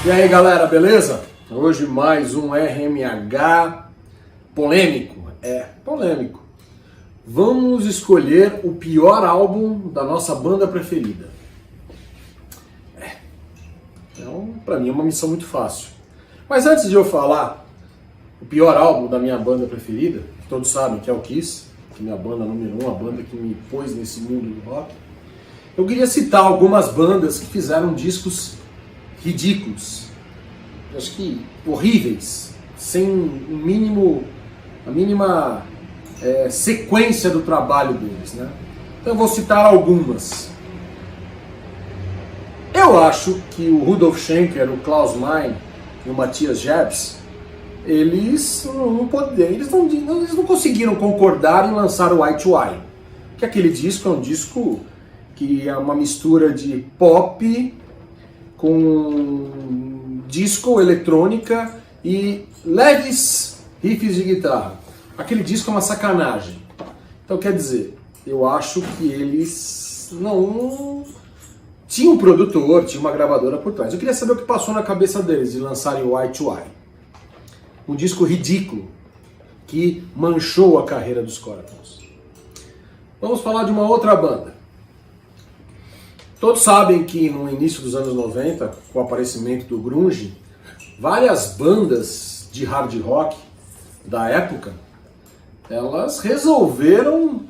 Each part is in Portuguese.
E aí galera, beleza? Hoje mais um RMH polêmico. Polêmico. Vamos escolher o pior álbum da nossa banda preferida. Então, pra mim é uma missão muito fácil. Mas antes de eu falar o pior álbum da minha banda preferida, que todos sabem que é o Kiss, que é minha banda número 1, a banda que me pôs nesse mundo do rock, eu queria citar algumas bandas que fizeram discos ridículos, acho que horríveis, sem a mínima sequência do trabalho deles, né? Então eu vou citar algumas. Eu acho que o Rudolf Schenker, o Klaus Meine e o Matthias Jabs, eles não conseguiram concordar em lançar o Eye to Eye, que aquele disco é um disco que é uma mistura de pop com disco, eletrônica e leves riffs de guitarra. Aquele disco é uma sacanagem. Então quer dizer, eu acho que eles não tinham um produtor, tinha uma gravadora por trás. Eu queria saber o que passou na cabeça deles de lançarem o Eye to Eye. Um disco ridículo que manchou a carreira dos Scorpions. Vamos falar de uma outra banda. Todos sabem que no início dos anos 90, com o aparecimento do grunge, várias bandas de hard rock da época, elas resolveram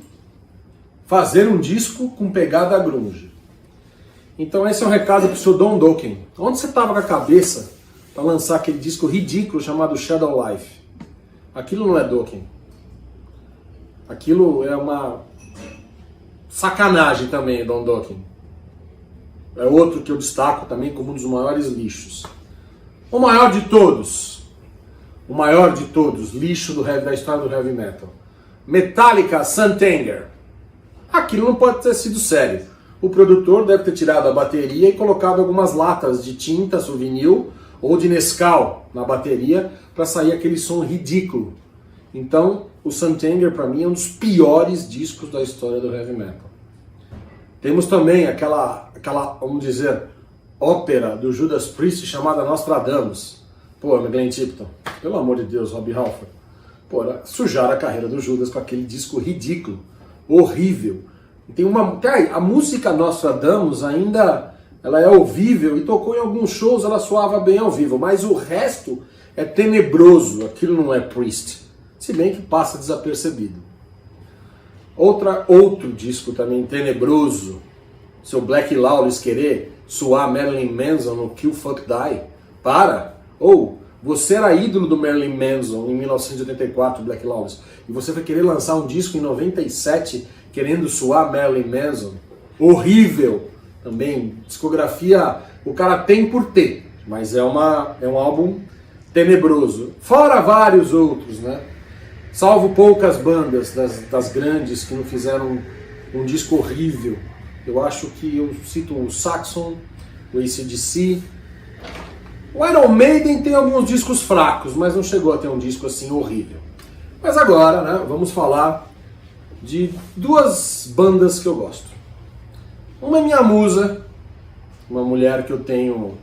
fazer um disco com pegada grunge. Então esse é um recado pro seu Don Dokken. Onde você estava com a cabeça para lançar aquele disco ridículo chamado Shadow Life? Aquilo não é Dokken. Aquilo é uma sacanagem também, Don Dokken. É outro que eu destaco também como um dos maiores lixos. O maior de todos, lixo da história do heavy metal. Metallica Santanger. Aquilo não pode ter sido sério. O produtor deve ter tirado a bateria e colocado algumas latas de tinta souvenir ou de Nescau na bateria para sair aquele som ridículo. Então, o Santanger para mim é um dos piores discos da história do heavy metal. Temos também aquela, vamos dizer, ópera do Judas Priest chamada Nostradamus. Pô, Glenn Tipton, pelo amor de Deus, Rob Halford. Pô, sujaram a carreira do Judas com aquele disco ridículo, horrível. A música Nostradamus ainda ela é ouvível e tocou em alguns shows, ela soava bem ao vivo, mas o resto é tenebroso, aquilo não é Priest. Se bem que passa desapercebido. Outro disco também tenebroso, seu Black Lawless querer suar Marilyn Manson no Kill Fuck Die. Para! Você era ídolo do Marilyn Manson em 1984, Black Lawless, e você vai querer lançar um disco em 97 querendo suar Marilyn Manson? Horrível! Também, discografia, o cara tem por ter, mas é um álbum tenebroso. Fora vários outros, né? Salvo poucas bandas das grandes que não fizeram um disco horrível. Eu acho que eu cito o Saxon, o AC/DC. O Iron Maiden tem alguns discos fracos, mas não chegou a ter um disco assim horrível. Mas agora, né, vamos falar de duas bandas que eu gosto. Uma é minha musa, uma mulher que eu tenho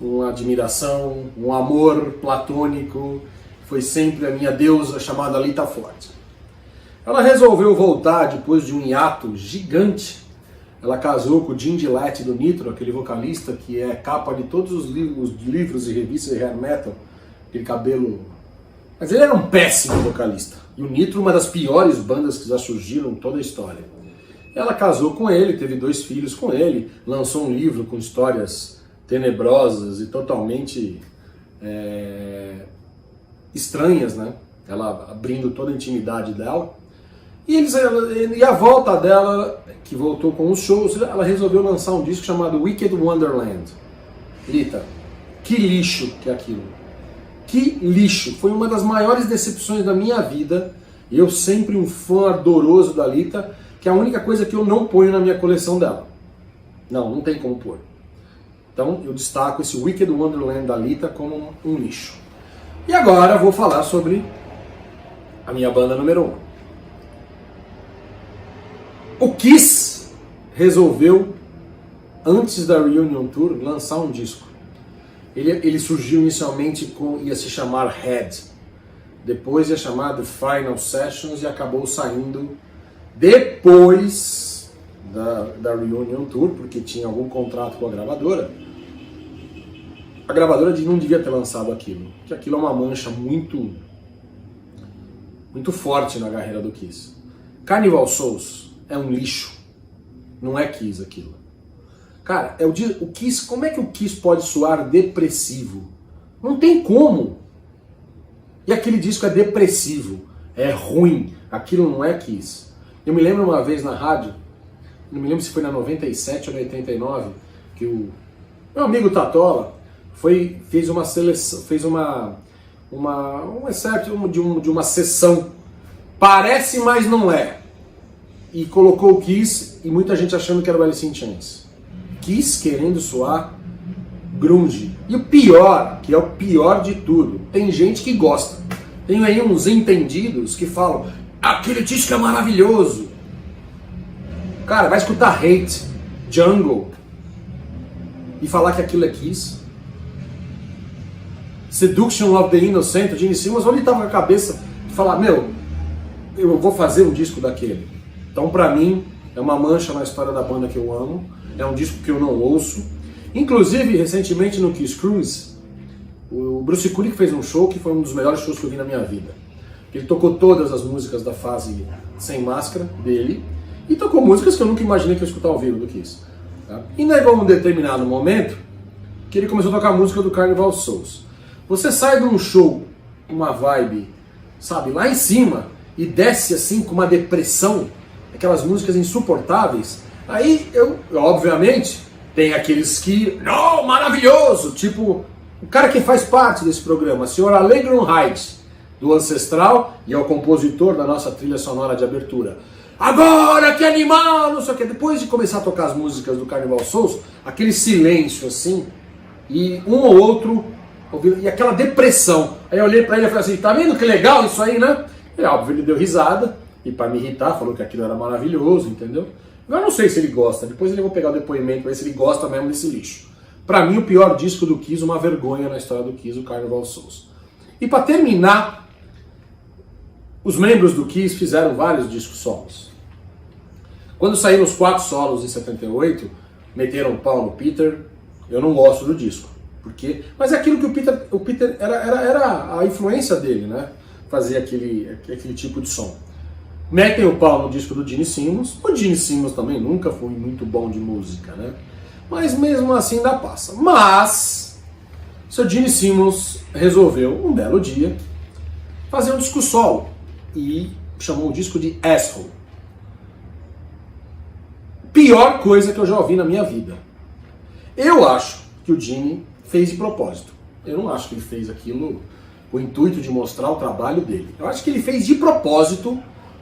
uma admiração, um amor platônico, foi sempre a minha deusa chamada Lita Ford. Ela resolveu voltar depois de um hiato gigante. Ela casou com o Jim Gillette do Nitro, aquele vocalista que é capa de todos os livros e revistas de hair metal, aquele cabelo... Mas ele era um péssimo vocalista. E o Nitro, uma das piores bandas que já surgiram em toda a história. Ela casou com ele, teve 2 filhos com ele, lançou um livro com histórias tenebrosas e totalmente estranhas, né? Ela abrindo toda a intimidade dela. E a volta dela, que voltou com os shows, ela resolveu lançar um disco chamado Wicked Wonderland. Rita, que lixo que é aquilo. Que lixo. Foi uma das maiores decepções da minha vida. Eu sempre um fã ardoroso da Lita, que é a única coisa que eu não ponho na minha coleção dela. Não tem como pôr. Então eu destaco esse Wicked Wonderland da Lita como um lixo. E agora vou falar sobre a minha banda número 1. O Kiss resolveu, antes da Reunion Tour, lançar um disco. Ele surgiu inicialmente ia se chamar Head, depois ia chamar The Final Sessions e acabou saindo depois da Reunion Tour, porque tinha algum contrato com a gravadora. A gravadora não devia ter lançado aquilo, porque aquilo é uma mancha muito forte na carreira do Kiss. Carnival Souls é um lixo, não é Kiss aquilo. Cara, o Kiss, como é que o Kiss pode soar depressivo? Não tem como. E aquele disco é depressivo, é ruim, aquilo não é Kiss. Eu me lembro uma vez na rádio, não me lembro se foi na 97 ou na 89, que o meu amigo Tatola fez uma seleção, fez um excerto de uma sessão, parece, mas não é, e colocou o Kiss e muita gente achando que era o Alice in Chains. Kiss querendo soar grunge. E o pior, que é o pior de tudo, tem gente que gosta. Tem aí uns entendidos que falam, aquele disco é maravilhoso. Cara, vai escutar Hate, Jungle e falar que aquilo é Kiss. Seduction of the Innocent, Gene Simmons, onde estava a cabeça de falar, meu, eu vou fazer um disco daquele. Então pra mim é uma mancha na história da banda que eu amo, é um disco que eu não ouço. Inclusive, recentemente no Kiss Cruise, o Bruce Kulick fez um show que foi um dos melhores shows que eu vi na minha vida. Ele tocou todas as músicas da fase sem máscara dele e tocou músicas que eu nunca imaginei que eu ia escutar ao vivo do Kiss. Tá? E negou um determinado momento que ele começou a tocar a música do Carnival Souls. Você sai de um show, uma vibe, sabe, lá em cima e desce assim com uma depressão, aquelas músicas insuportáveis. Aí eu obviamente, tem aqueles que, não, maravilhoso, tipo o cara que faz parte desse programa, o Sr. Allegron Hyde, do Ancestral, e é o compositor da nossa trilha sonora de abertura. Agora que animal, não sei o que. Depois de começar a tocar as músicas do Carnival Souls, aquele silêncio assim, e um ou outro, e aquela depressão. Aí eu olhei pra ele e falei assim, tá vendo que legal isso aí, né? E óbvio, ele deu risada, e pra me irritar, falou que aquilo era maravilhoso, entendeu? Eu não sei se ele gosta, depois eu vou pegar o depoimento pra ver se ele gosta mesmo desse lixo. Pra mim, o pior disco do Kiss, uma vergonha na história do Kiss, o Carnival Souls. E pra terminar, os membros do Kiss fizeram vários discos solos. Quando saíram os 4 solos em 78, meteram o pau no Peter. Eu não gosto do disco, porque, mas é aquilo que o Peter era a influência dele, né? Fazer aquele tipo de som. Metem o pau no disco do Gene Simmons. O Gene Simmons também nunca foi muito bom de música, né? Mas mesmo assim ainda passa. Mas o Sr. Gene Simmons resolveu, um belo dia, fazer um disco solo e chamou o disco de Asshole. Pior coisa que eu já ouvi na minha vida. Eu acho que o Gene fez de propósito. Eu não acho que ele fez aquilo com o intuito de mostrar o trabalho dele. Eu acho que ele fez de propósito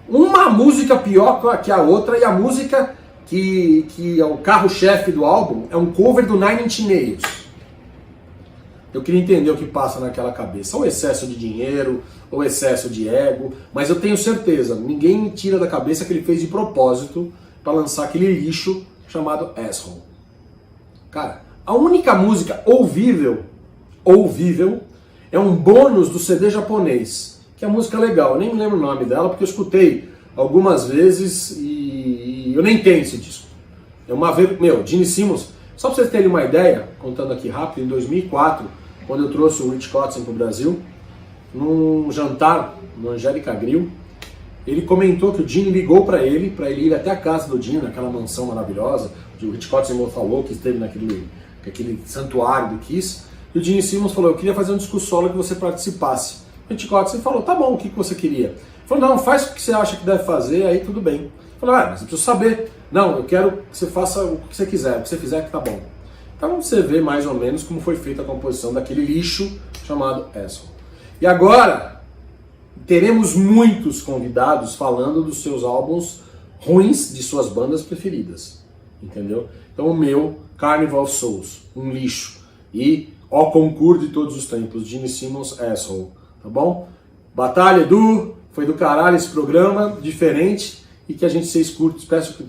uma música pior que a outra, e a música que é o carro-chefe do álbum é um cover do Nine Inch Nails. Eu queria entender o que passa naquela cabeça. Ou excesso de dinheiro, ou excesso de ego, mas eu tenho certeza, ninguém me tira da cabeça que ele fez de propósito para lançar aquele lixo chamado Asshole. Cara, a única música ouvível, é um bônus do CD japonês, que é a música legal. Eu nem me lembro o nome dela, porque eu escutei algumas vezes e eu nem tenho esse disco. É uma vez, Gene Simmons, só pra vocês terem uma ideia, contando aqui rápido, em 2004, quando eu trouxe o Rich Kotzen pro Brasil, num jantar no Angélica Grill, ele comentou que o Gene ligou para ele ir até a casa do Gene, naquela mansão maravilhosa, que o Rich Kotzen falou que esteve naquele santuário do Kiss, e o Gene Simmons falou, eu queria fazer um disco solo que você participasse. O Rich Kotzen falou, tá bom, o que você queria? Ele falou, não, faz o que você acha que deve fazer, aí tudo bem. Ele falou, mas eu preciso saber. Não, eu quero que você faça o que você quiser, o que você fizer que tá bom. Então você vê mais ou menos como foi feita a composição daquele lixo chamado Asshole. E agora, teremos muitos convidados falando dos seus álbuns ruins de suas bandas preferidas, entendeu? Então o meu, Carnival Souls, um lixo, e Au Concurso de todos os tempos, Gene Simmons, Asshole, tá bom? Batalha, Edu, foi do caralho esse programa, diferente, e que a gente vocês curtam,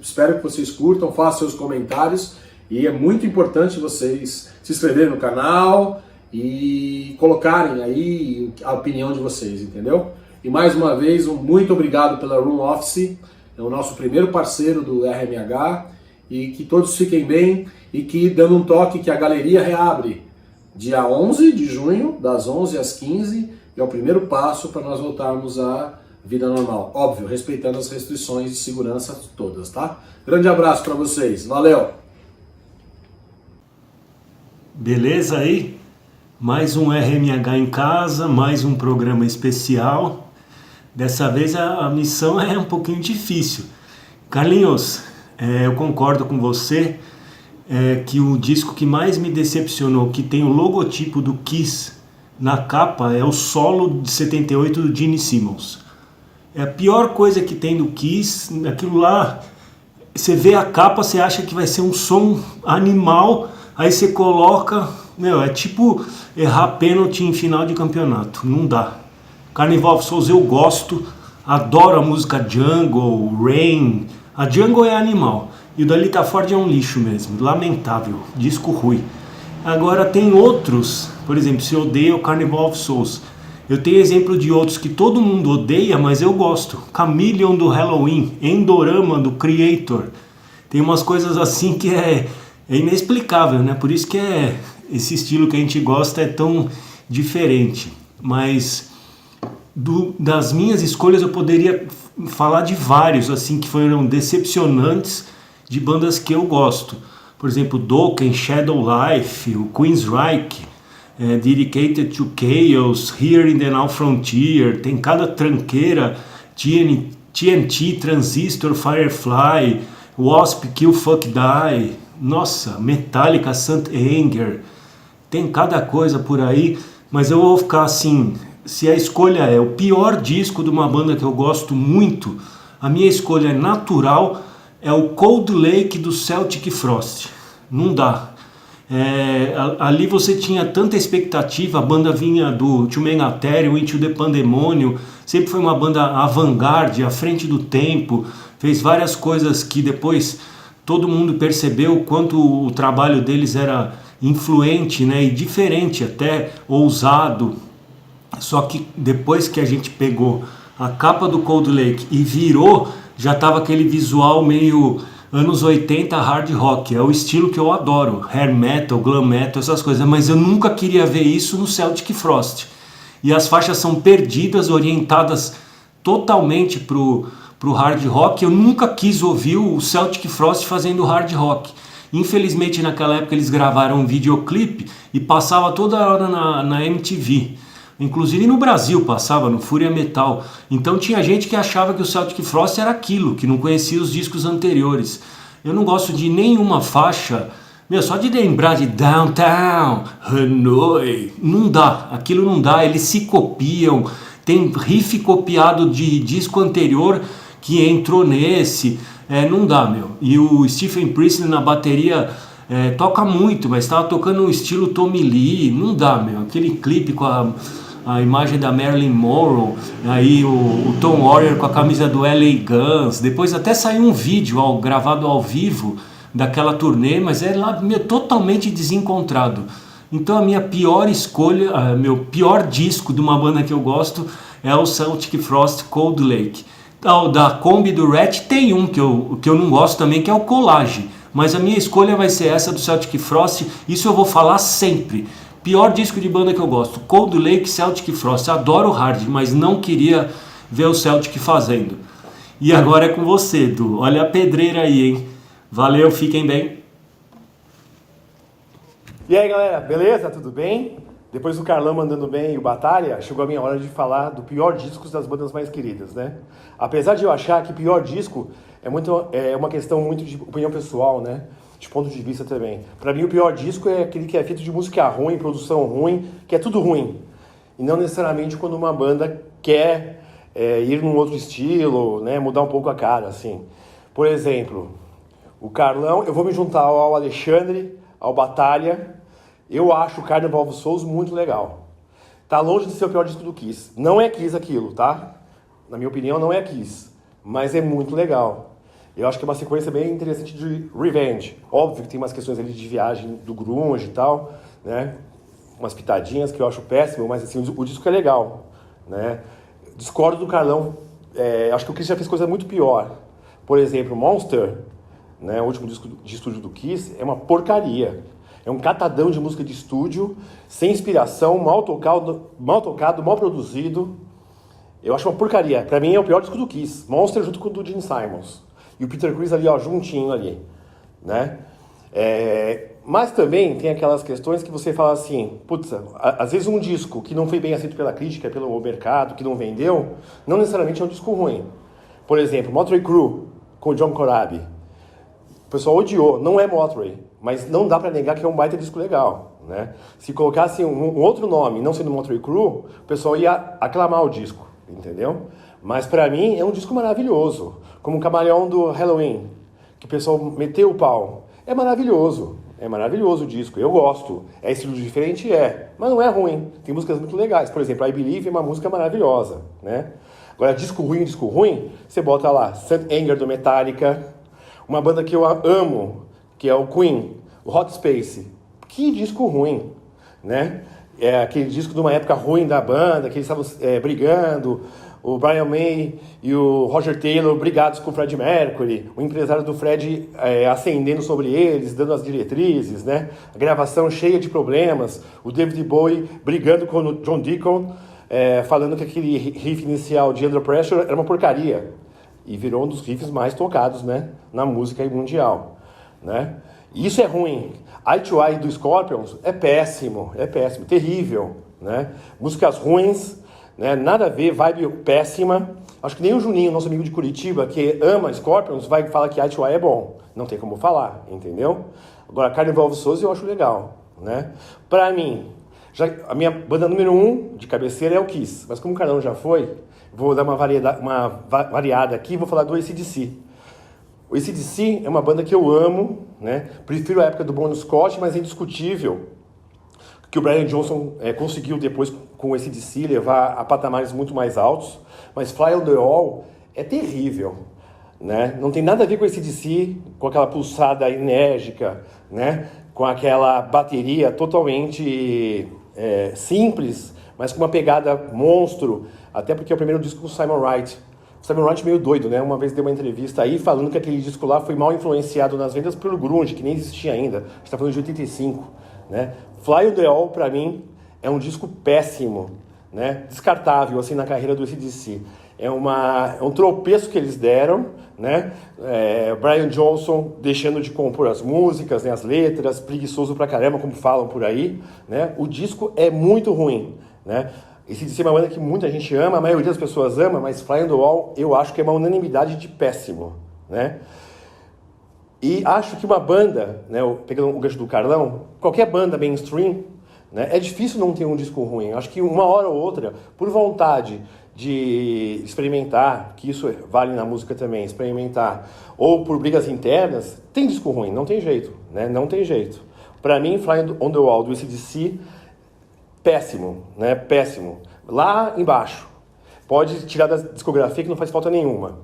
espero que vocês curtam, façam seus comentários, e é muito importante vocês se inscreverem no canal, e colocarem aí a opinião de vocês, entendeu? E mais uma vez, muito obrigado pela Room Office, é o nosso primeiro parceiro do RMH, e que todos fiquem bem, e que dando um toque que a galeria reabre dia 11 de junho, das 11 às 15, é o primeiro passo para nós voltarmos à vida normal. Óbvio, respeitando as restrições de segurança todas, tá? Grande abraço para vocês, valeu! Beleza aí? Mais um RMH em casa, mais um programa especial. Dessa vez a missão é um pouquinho difícil. Carlinhos, eu concordo com você que o disco que mais me decepcionou, que tem o logotipo do Kiss na capa, é o solo de 78 do Gene Simmons. É a pior coisa que tem do Kiss, aquilo lá, você vê a capa, você acha que vai ser um som animal, aí você coloca, é tipo errar pênalti em final de campeonato, não dá. Carnival of Souls eu gosto, adoro a música Jungle, Rain, a Jungle é animal, e o da Lita Ford é um lixo mesmo, lamentável, disco ruim. Agora tem outros, por exemplo, se odeia o Carnival of Souls, eu tenho exemplo de outros que todo mundo odeia, mas eu gosto. Chameleon do Halloween, Endorama do Creator, tem umas coisas assim que é inexplicável, né? Por isso que esse estilo que a gente gosta é tão diferente. Mas das minhas escolhas eu poderia falar de vários assim que foram decepcionantes de bandas que eu gosto. Por exemplo, Dokken, Shadow Life, o Queensryche, Dedicated to Chaos, Here in the Now Frontier, tem cada tranqueira, TNT, Transistor, Firefly, Wasp, Kill Fuck Die, nossa, Metallica, Saint Anger, tem cada coisa por aí, mas eu vou ficar assim, se a escolha é o pior disco de uma banda que eu gosto muito, a minha escolha natural é o Cold Lake do Celtic Frost, não dá. Ali você tinha tanta expectativa, a banda vinha do To Megatherium, Into the Pandemonium, sempre foi uma banda avant-garde, à frente do tempo, fez várias coisas que depois todo mundo percebeu o quanto o trabalho deles era influente, né, e diferente até, ousado. Só que depois que a gente pegou a capa do Cold Lake e virou, já estava aquele visual meio anos 80 hard rock, é o estilo que eu adoro, hair metal, glam metal, essas coisas, mas eu nunca queria ver isso no Celtic Frost. E as faixas são perdidas, orientadas totalmente pro hard rock. Eu nunca quis ouvir o Celtic Frost fazendo hard rock. Infelizmente naquela época eles gravaram um videoclipe e passava toda hora na MTV. Inclusive no Brasil passava, no Fúria Metal. Então tinha gente que achava que o Celtic Frost era aquilo, que não conhecia os discos anteriores. Eu não gosto de nenhuma faixa, só de lembrar de Downtown, Hanoi, não dá, aquilo não dá, eles se copiam, tem riff copiado de disco anterior que entrou nesse, não dá, E o Stephen Priestley na bateria toca muito, mas estava tocando um estilo Tommy Lee, não dá, aquele clipe com a imagem da Marilyn Monroe, aí o Tom Warrior com a camisa do LA Guns, depois até saiu um vídeo gravado ao vivo daquela turnê, mas é lá totalmente desencontrado. Então a minha pior escolha, meu pior disco de uma banda que eu gosto é o Celtic Frost Cold Lake. Da Kombi do Rat tem um que eu não gosto também, que é o Collage, mas a minha escolha vai ser essa do Celtic Frost, isso eu vou falar sempre. Pior disco de banda que eu gosto, Cold Lake, Celtic Frost. Adoro o hard, mas não queria ver o Celtic fazendo. E agora é com você, Edu. Olha a pedreira aí, hein? Valeu, fiquem bem. E aí, galera, beleza? Tudo bem? Depois do Carlão mandando bem e o Batalha, chegou a minha hora de falar do pior disco das bandas mais queridas, né? Apesar de eu achar que pior disco é uma questão muito de opinião pessoal, né? De ponto de vista também. Pra mim, o pior disco é aquele que é feito de música ruim, produção ruim, que é tudo ruim. E não necessariamente quando uma banda quer ir num outro estilo, né, mudar um pouco a cara, assim. Por exemplo, o Carlão, eu vou me juntar ao Alexandre, ao Batalha. Eu acho o Carnival of Souls muito legal. Tá longe de ser o pior disco do Kiss. Não é Kiss aquilo, tá? Na minha opinião, não é Kiss. Mas é muito legal. Eu acho que é uma sequência bem interessante de Revenge. Óbvio que tem umas questões ali de viagem do grunge e tal, né? umas pitadinhas que eu acho péssimo, mas assim, o disco é legal, né? Discordo do Carlão, acho que o Kiss já fez coisa muito pior. Por exemplo, Monster, né, o último disco de estúdio do Kiss, é uma porcaria. É um catadão de música de estúdio, sem inspiração, mal tocado, mal produzido. Eu acho uma porcaria. Pra mim é o pior disco do Kiss. Monster junto com o do Gene Simmons. E o Peter Criss ali, ó, juntinho ali, né? Mas também tem aquelas questões que você fala assim, putz, às vezes um disco que não foi bem aceito pela crítica, pelo mercado, que não vendeu, não necessariamente é um disco ruim. Por exemplo, Motley Crue, com o John Corabi. O pessoal odiou, não é Motley, mas não dá pra negar que é um baita disco legal, né? Se colocasse um outro nome, não sendo Motley Crue, o pessoal ia aclamar o disco, entendeu? Mas pra mim é um disco maravilhoso, como o Camaleão do Halloween, que o pessoal meteu o pau. É maravilhoso o disco, eu gosto. É estilo diferente? Mas não é ruim. Tem músicas muito legais. Por exemplo, I Believe é uma música maravilhosa, né? Agora, disco ruim, você bota lá St. Anger do Metallica, uma banda que eu amo, que é o Queen, o Hot Space. Que disco ruim, né? É aquele disco de uma época ruim da banda, que eles estavam brigando, o Brian May e o Roger Taylor brigados com o Freddie Mercury, o empresário do Fred ascendendo sobre eles, dando as diretrizes, né? A gravação cheia de problemas, o David Bowie brigando com o John Deacon, falando que aquele riff inicial de Under Pressure era uma porcaria, e virou um dos riffs mais tocados, né, na música mundial, né? E isso é ruim. Eye to Eye do Scorpions é péssimo, terrível, né? Músicas ruins, né? Nada a ver, vibe péssima. Acho que nem o Juninho, nosso amigo de Curitiba, que ama Scorpions, vai falar que Eye to Eye é bom. Não tem como falar, entendeu? Agora, Carnival of Souls eu acho legal, né? Pra mim, a minha banda número 1 de cabeceira é o Kiss, mas como o Carlão já foi, vou dar uma variada aqui e vou falar do AC/DC. O AC/DC é uma banda que eu amo, né? Prefiro a época do Bon Scott, mas é indiscutível que o Brian Johnson conseguiu depois com o AC/DC levar a patamares muito mais altos, mas Fly on the Wall é terrível, né? Não tem nada a ver com o AC/DC, com aquela pulsada enérgica, né? Com aquela bateria totalmente simples, mas com uma pegada monstro, até porque é o primeiro disco do Simon Wright. O Simon Wright meio doido, né? Uma vez deu uma entrevista aí falando que aquele disco lá foi mal influenciado nas vendas pelo grunge, que nem existia ainda. A gente tá falando de 85, né? Fly on the Wall, pra mim, é um disco péssimo, né? Descartável, assim, na carreira do AC/DC. É um tropeço que eles deram, né? Brian Johnson deixando de compor as músicas, né? As letras, preguiçoso pra caramba, como falam por aí, né? O disco é muito ruim, né? AC/DC é uma banda que muita gente ama, a maioria das pessoas ama, mas Fly on the Wall eu acho que é uma unanimidade de péssimo, né? E acho que uma banda, né, pegando o gancho do Carlão, qualquer banda mainstream, né, é difícil não ter um disco ruim. Acho que uma hora ou outra, por vontade de experimentar, que isso vale na música também, experimentar, ou por brigas internas, tem disco ruim, não tem jeito, né? Não tem jeito. Pra mim, Fly on the Wall do AC/DC, péssimo, né? Péssimo. Lá embaixo. Pode tirar da discografia que não faz falta nenhuma.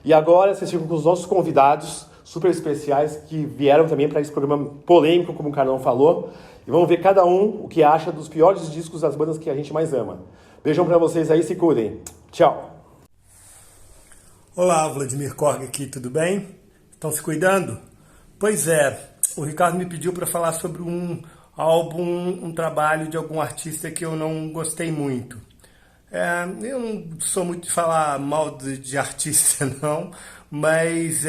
E agora vocês ficam com os nossos convidados super especiais que vieram também para esse programa polêmico, como o Carlão falou. E vamos ver cada um o que acha dos piores discos das bandas que a gente mais ama. Beijão para vocês aí, se cuidem. Tchau. Olá, Vladimir Korg aqui, tudo bem? Estão se cuidando? Pois é, o Ricardo me pediu para falar sobre um álbum, um trabalho de algum artista que eu não gostei muito. Eu não sou muito de falar mal de artista, não, mas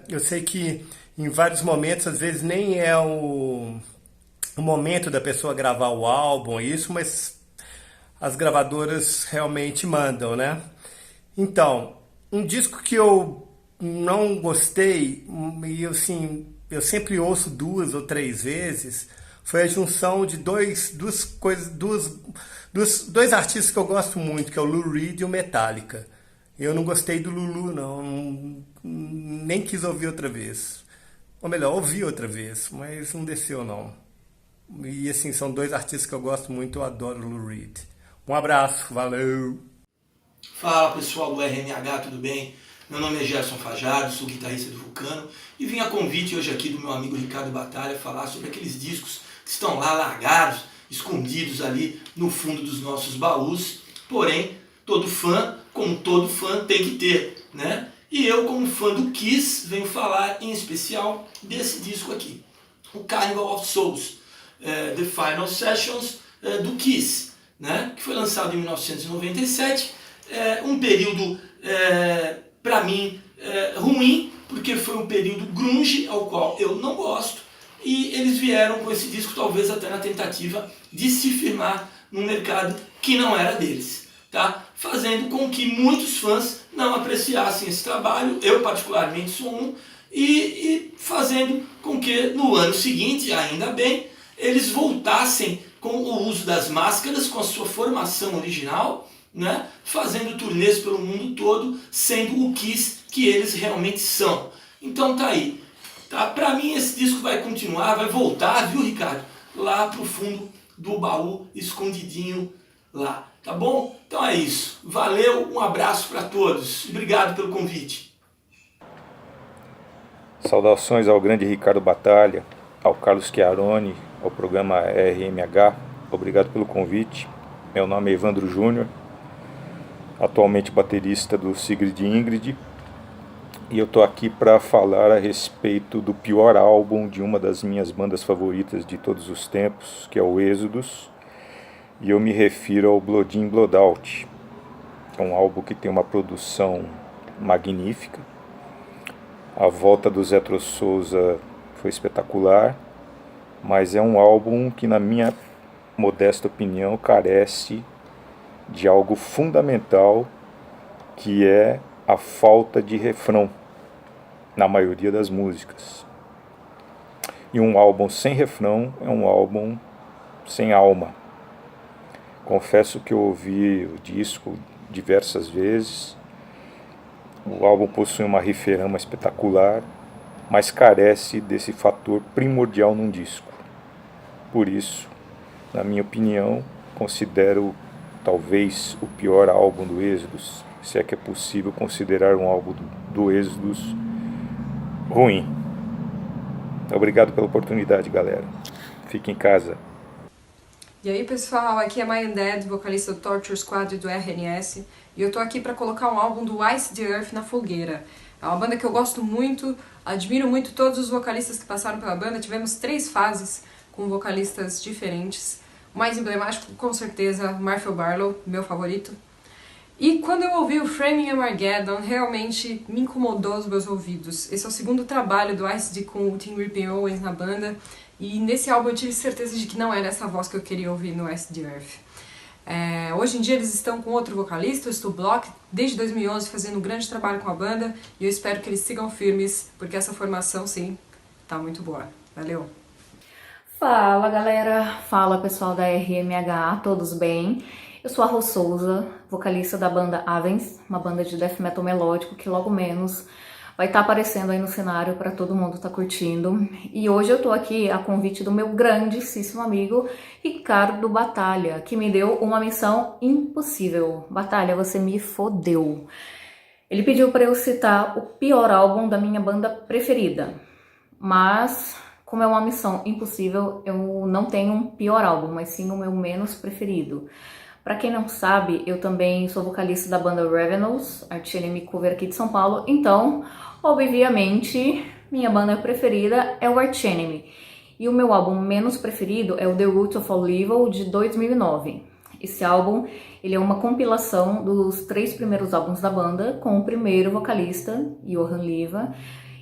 eu sei que em vários momentos, às vezes nem é o momento da pessoa gravar o álbum, isso, mas as gravadoras realmente mandam, né? Então, um disco que eu não gostei, e assim, eu sempre ouço 2 ou 3 vezes, foi a junção de dois artistas que eu gosto muito, que é o Lou Reed e o Metallica. Eu não gostei do Lulu, não, nem quis ouvir outra vez. Ou melhor, ouvi outra vez, mas não desceu, não. E assim, são 2 artistas que eu gosto muito, eu adoro o Lou Reed. Um abraço, valeu! Fala pessoal do RMH, tudo bem? Meu nome é Gerson Fajardo, sou guitarrista do Vulcano e vim a convite hoje aqui do meu amigo Ricardo Batalha falar sobre aqueles discos que estão lá largados escondidos ali no fundo dos nossos baús. Porém, todo fã, como todo fã, tem que ter, né? E eu, como fã do Kiss, venho falar em especial desse disco aqui, o Carnival of Souls, The Final Sessions do Kiss, né? Que foi lançado em 1997, um período, para mim, ruim, porque foi um período grunge, ao qual eu não gosto, e eles vieram com esse disco talvez até na tentativa de se firmar num mercado que não era deles, tá? Fazendo com que muitos fãs não apreciassem esse trabalho, eu particularmente sou um, e fazendo com que no ano seguinte, ainda bem, eles voltassem com o uso das máscaras, com a sua formação original, né? Fazendo turnês pelo mundo todo, sendo o Kiss que eles realmente são. Então tá aí. Tá? Pra mim esse disco vai continuar, vai voltar, viu, Ricardo? Lá pro fundo do baú, escondidinho lá. Tá bom? Então é isso. Valeu, um abraço para todos. Obrigado pelo convite. Saudações ao grande Ricardo Batalha, ao Carlos Chiaroni, ao programa RMH. Obrigado pelo convite. Meu nome é Evandro Júnior, atualmente baterista do Sigrid Ingrid. E eu tô aqui para falar a respeito do pior álbum de uma das minhas bandas favoritas de todos os tempos, que é o Êxodos. E eu me refiro ao Blood In, Blood Out. É um álbum que tem uma produção magnífica. A volta do Zé Souza foi espetacular, mas é um álbum que, na minha modesta opinião, carece de algo fundamental, que é a falta de refrão na maioria das músicas. E um álbum sem refrão é um álbum sem alma. Confesso que eu ouvi o disco diversas vezes. O álbum possui uma riferama espetacular, mas carece desse fator primordial num disco. Por isso, na minha opinião, considero talvez o pior álbum do Êxodos, se é que é possível considerar um álbum do Êxodos ruim. Obrigado pela oportunidade, galera. Fique em casa. E aí pessoal, aqui é My Undead, vocalista do Torture Squad do RNS, e eu tô aqui pra colocar um álbum do Ice the Earth na fogueira. É uma banda que eu gosto muito, admiro muito todos os vocalistas que passaram pela banda, tivemos 3 fases com vocalistas diferentes. O mais emblemático, com certeza, Marshall Barlow, meu favorito. E quando eu ouvi o Framing Armageddon, realmente me incomodou os meus ouvidos. Esse é o segundo trabalho do Ice D com o Tim Rippin Owens na banda, e nesse álbum eu tive certeza de que não era essa voz que eu queria ouvir no Ice the Earth. Hoje em dia eles estão com outro vocalista, o Stu Block, desde 2011 fazendo um grande trabalho com a banda, e eu espero que eles sigam firmes, porque essa formação, sim, tá muito boa. Valeu! Fala galera, fala pessoal da RMH, todos bem? Eu sou a Rô Souza, vocalista da banda Avens, uma banda de death metal melódico que logo menos vai estar aparecendo aí no cenário para todo mundo estar curtindo. E hoje eu tô aqui a convite do meu grandíssimo amigo Ricardo Batalha, que me deu uma missão impossível. Batalha, você me fodeu. Ele pediu para eu citar o pior álbum da minha banda preferida, mas como é uma missão impossível, eu não tenho um pior álbum, mas sim o meu menos preferido. Pra quem não sabe, eu também sou vocalista da banda Ravenous, Arch Enemy cover aqui de São Paulo, então, obviamente, minha banda preferida é o Arch Enemy. E o meu álbum menos preferido é o The Root of All Evil, de 2009. Esse álbum, ele é uma compilação dos 3 primeiros álbuns da banda, com o primeiro vocalista, Johan Liva,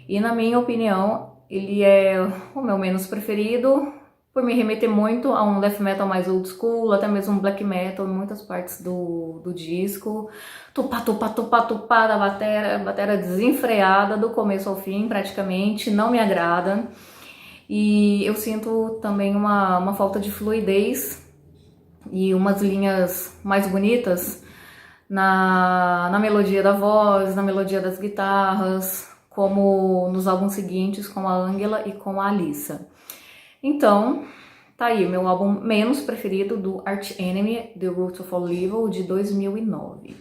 e na minha opinião, ele é o meu menos preferido, por me remeter muito a um death metal mais old school, até mesmo um black metal em muitas partes do disco. Tupá, tupá, tupá, tupá da batera desenfreada do começo ao fim, praticamente, não me agrada. E eu sinto também uma falta de fluidez e umas linhas mais bonitas na melodia da voz, na melodia das guitarras, como nos álbuns seguintes com a Angela e com a Alissa. Então, tá aí, meu álbum menos preferido do Arch Enemy, The Root of All Evil, de 2009.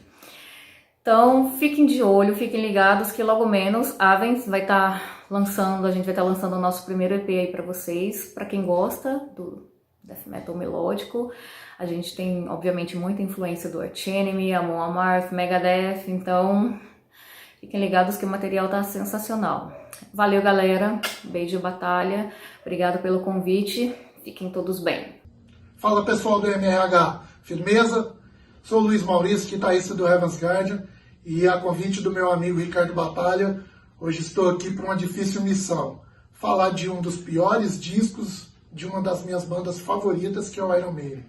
Então, fiquem de olho, fiquem ligados que logo menos a Avens vai estar lançando, a gente vai estar lançando o nosso primeiro EP aí pra vocês, pra quem gosta death metal melódico. A gente tem, obviamente, muita influência do Arch Enemy, Amon Amarth, Megadeth, então fiquem ligados que o material tá sensacional. Valeu, galera. Beijo, Batalha. Obrigado pelo convite. Fiquem todos bem. Fala, pessoal do MRH. Firmeza? Sou o Luiz Maurício, guitarrista do Heaven's Guardian, e a convite do meu amigo Ricardo Batalha, hoje estou aqui para uma difícil missão. Falar de um dos piores discos de uma das minhas bandas favoritas, que é o Iron Maiden.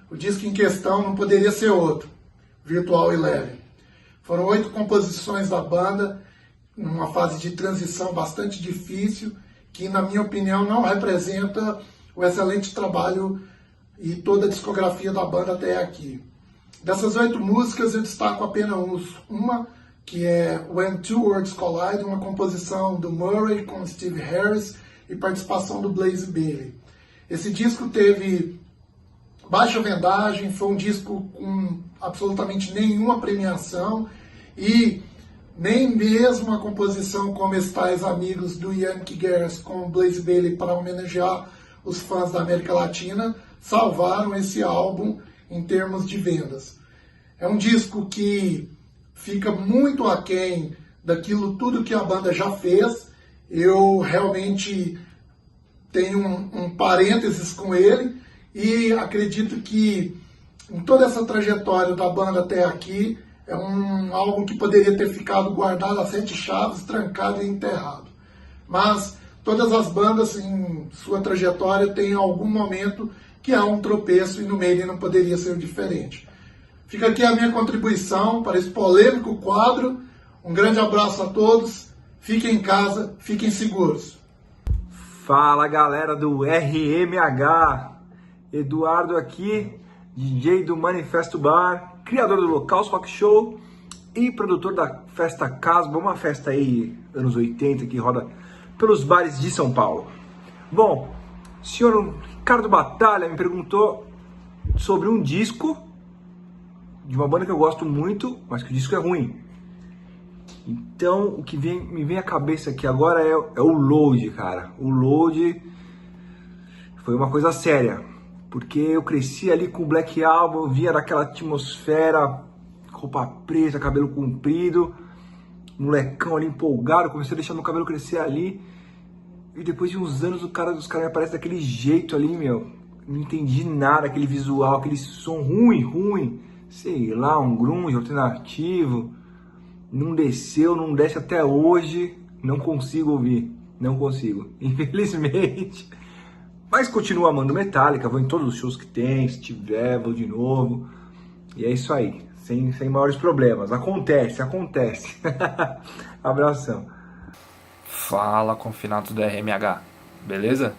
O disco em questão não poderia ser outro, Virtual Eleven. Foram 8 composições da banda, numa fase de transição bastante difícil, que, na minha opinião, não representa o excelente trabalho e toda a discografia da banda até aqui. Dessas 8 músicas, eu destaco apenas uma, que é When Two Worlds Collide, uma composição do Murray com Steve Harris e participação do Blaze Bayley. Esse disco teve baixa vendagem, foi um disco com absolutamente nenhuma premiação e nem mesmo a composição como Estais Amigos do Yankee Garris com o Blaze Bayley para homenagear os fãs da América Latina salvaram esse álbum em termos de vendas. É um disco que fica muito aquém daquilo tudo que a banda já fez. Eu realmente tenho um parênteses com ele e acredito que em toda essa trajetória da banda até aqui é um álbum que poderia ter ficado guardado a 7 chaves, trancado e enterrado. Mas todas as bandas em sua trajetória têm algum momento que há um tropeço e no Maiden não poderia ser diferente. Fica aqui a minha contribuição para esse polêmico quadro. Um grande abraço a todos. Fiquem em casa, fiquem seguros. Fala, galera do RMH. Eduardo aqui, DJ do Manifesto Bar, criador do Local Rock Show e produtor da Festa Casba, uma festa aí anos 80 que roda pelos bares de São Paulo. Bom, o senhor Ricardo Batalha me perguntou sobre um disco de uma banda que eu gosto muito, mas que o disco é ruim. Então, o que me vem à cabeça aqui agora é o Load, cara. O Load foi uma coisa séria, porque eu cresci ali com o Black Album, via daquela atmosfera, roupa preta, cabelo comprido, molecão ali empolgado, comecei a deixar meu cabelo crescer ali, e depois de uns anos os caras me aparecem daquele jeito ali, meu. Não entendi nada, aquele visual, aquele som ruim, sei lá, um grunge alternativo. Não desceu, não desce até hoje, não consigo ouvir, não consigo, infelizmente. Mas continuo amando Metallica, vou em todos os shows que tem, se tiver, vou de novo. E é isso aí, sem maiores problemas, acontece. Abração. Fala, confinados do RMH, beleza?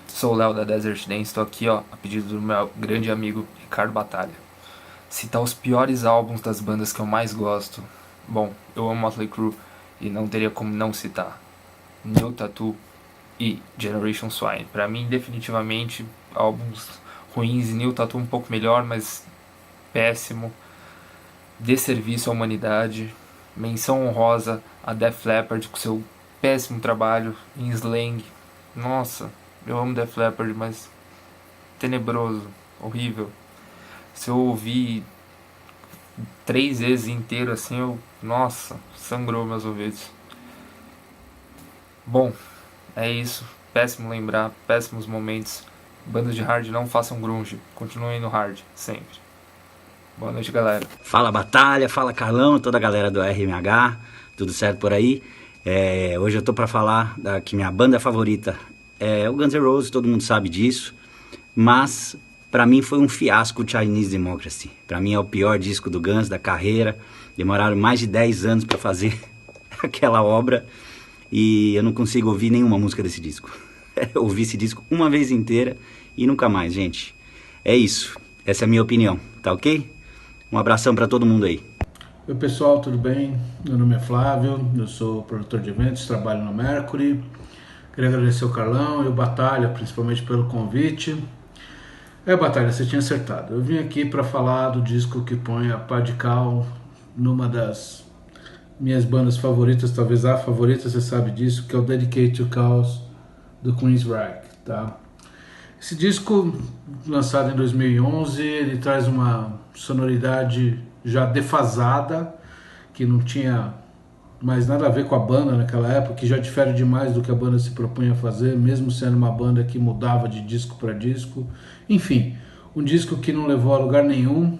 Sou o Léo da Desert Dance, estou aqui a pedido do meu grande amigo Ricardo Batalha. Citar os piores álbuns das bandas que eu mais gosto. Bom, eu amo Motley Crue e não teria como não citar New Tattoo e Generation Swine. Pra mim, definitivamente, álbuns ruins. New Tattoo um pouco melhor, mas péssimo. Desserviço à humanidade. Menção honrosa a Def Leppard com seu péssimo trabalho em slang. Nossa, eu amo Def Leppard, mas tenebroso, horrível. Se eu ouvir 3 vezes inteiro assim, nossa, sangrou meus ouvidos. Bom, é isso. Péssimo lembrar, péssimos momentos. Bandas de hard, não façam grunge. Continuem no hard, sempre. Boa noite, galera. Fala, Batalha, fala, Carlão, toda a galera do RMH. Tudo certo por aí? Hoje eu tô pra falar que minha banda favorita é o Guns N' Roses, todo mundo sabe disso. Mas pra mim foi um fiasco o Chinese Democracy. Pra mim é o pior disco do Guns da carreira. Demoraram mais de 10 anos pra fazer aquela obra e eu não consigo ouvir nenhuma música desse disco. Eu ouvi esse disco uma vez inteira e nunca mais, gente. É isso. Essa é a minha opinião, tá ok? Um abração pra todo mundo aí. Oi pessoal, tudo bem? Meu nome é Flávio, eu sou produtor de eventos, trabalho no Mercury. Queria agradecer o Carlão e o Batalha, principalmente pelo convite. Batalha, você tinha acertado. Eu vim aqui para falar do disco que põe a pá de cal numa das minhas bandas favoritas, talvez a favorita, você sabe disso, que é o Dedicate to Chaos do Queensryche, tá? Esse disco, lançado em 2011, ele traz uma sonoridade já defasada, que não tinha mais nada a ver com a banda naquela época, que já difere demais do que a banda se propunha a fazer, mesmo sendo uma banda que mudava de disco para disco. Enfim, um disco que não levou a lugar nenhum,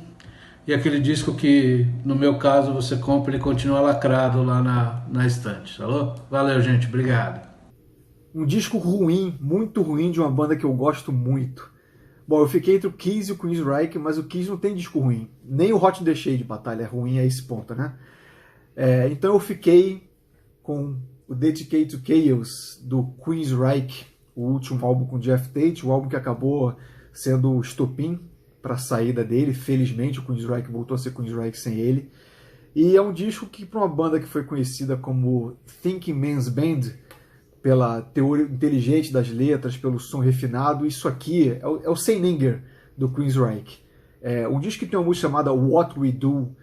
e aquele disco que, no meu caso, você compra e continua lacrado lá na estante. Falou? Valeu, gente. Obrigado. Um disco ruim, muito ruim, de uma banda que eu gosto muito. Bom, eu fiquei entre o Kiss e o Queensryche, mas o Kiss não tem disco ruim. Nem o Hot in the Shade, Batalha, é ruim a esse ponto, né? Então eu fiquei com o Dedicate to Chaos, do Queensryche, o último álbum com Jeff Tate, o álbum que acabou sendo o estopim para a saída dele. Felizmente o Queensryche voltou a ser Queensryche sem ele. E é um disco que, para uma banda que foi conhecida como Thinking Man's Band, pela teoria inteligente das letras, pelo som refinado, isso aqui é o Seininger do Queensryche. Um disco que tem uma música chamada What We Do.